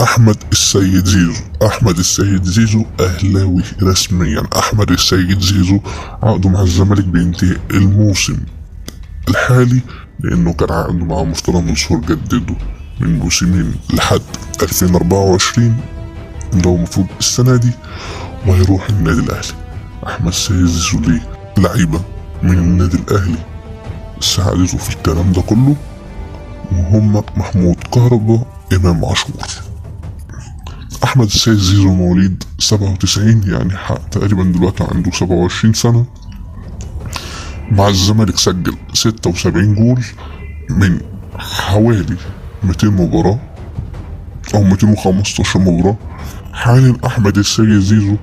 أحمد السيد زيزو. أحمد السيد زيزو أهلاوي رسميا. أحمد السيد زيزو عقده مع الزمالك بينتهي الموسم الحالي، لأنه كان عقده مع مرتضى منصور جدده من موسمين لحد 2024 اللي هو المفروض السنة دي، وهيروح النادي الأهلي. أحمد السيد زيزو ليه لعيبة من النادي الأهلي ساعدته في الكلام ده كله، وهم محمود كهربا، إمام عاشور. أحمد السيد زيزو مواليد 97، يعني تقريبا دلوقتي عنده 27 سنة. مع الزمالك سجل 76 جول من حوالي 200 مباراة أو 215 مباراة. حاليا أحمد السيد زيزو